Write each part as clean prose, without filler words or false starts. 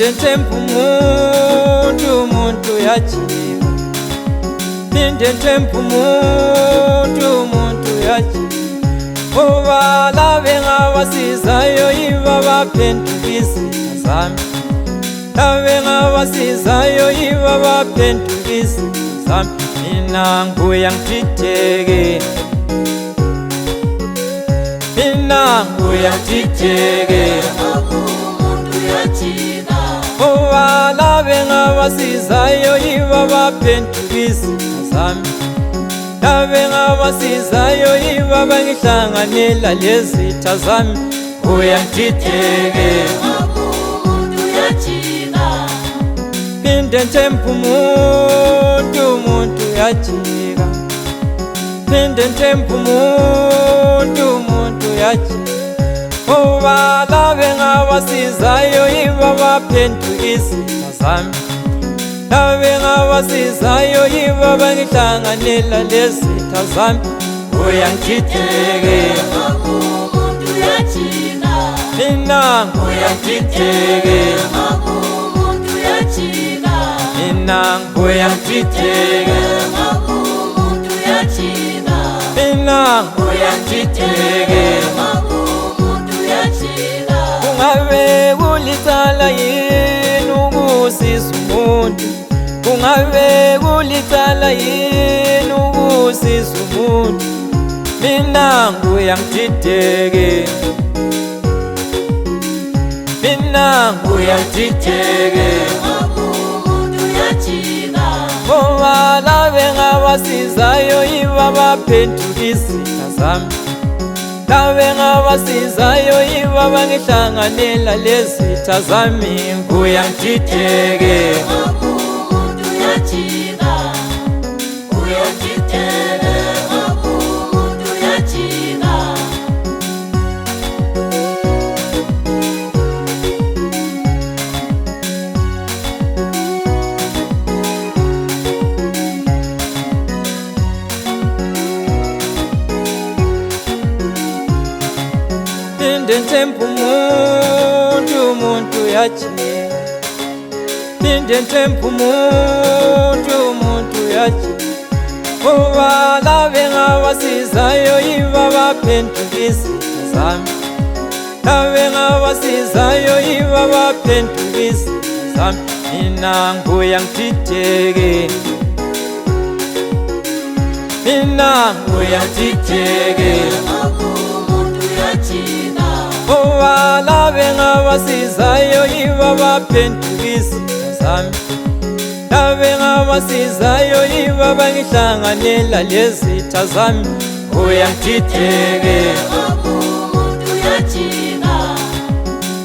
phinde nthemba umuntu uyajika, phinde nthemba umuntu uyajika. Ngoba laba engabasizayo yibo abaphenduka izitha zami, laba engabasizayo yibo abaphenduka izitha zami. Mina nguya ngidideke, mina nguya ngidideke, ngoba laba engabasizayo yibo abaphenduka izitha zami, laba engabasizayo yibo abangihlanganela lezitha zami. Nguya ngidideke, phinde nthemba umuntu uyajika, phinde nthemba umuntu uyajika. Ngoba laba engabasizayo yibo abaphenduka izitha zami, laba engabasizayo yibo abangihlanganela lezitha zami. Nguya ngidideke, mina nguya ngidideke, mina nguya ngidideke, mina nguya ngidideke. Kungabe kulicala yini ukusiza umuntu, kungabe kulicala yini ukusiza umuntu. Mina nguya ngidideke, mina nguya ngidideke, ngoba laba engabasizayo yibo abaphenduka izitha zami, laba engabasizayo yibo abangihlanganela lezitha zami. Nguya ngidideke, phinde nthemba umuntu uyajika, phinde nthemba umuntu uyajika. Ngoba laba engabasizayo yibo abaphenduka izitha zami, laba engabasizayo yibo abaphenduka izitha zami. Mina nguya ngidideke, mina nguya ngidideke, ngoba laba engabasizayo yibo abaphenduka izitha zami, laba engabasizayo yibo abangihlanganela lezitha zami. Nguya ngidideke,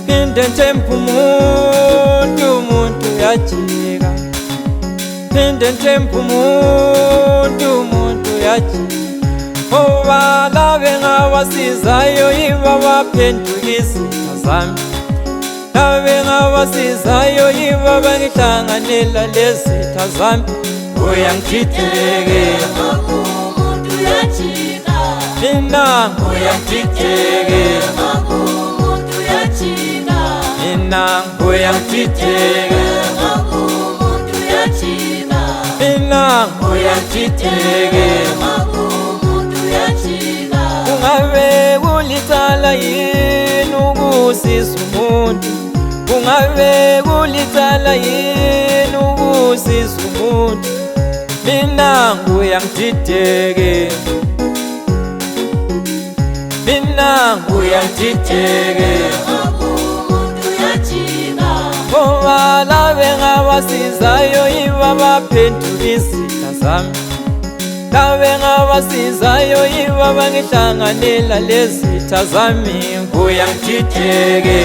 phinde nthemba umuntu uyajika, phinde nthemba umuntu uyajika. Ngoba laba engabasizayo yibo abaphenduka izitha zami, laba engabasizayo yibo abangihlanganela lezitha zami. Nguya ngidideke, mina nguya ngidideke, mina nguya ngidideke, mina nguya ngidideke. Kungabe kulicala yini ukusiza umuntu, kungabe kulicala yini ukusiza umuntu. Mina nguya ngidideke, mina nguya ngidideke, ngoba laba engabasizayo yibo abaphenduka izitha zami, laba engabasizayo yibo abangihlanganela lezitha zami. Nguya ngidideke.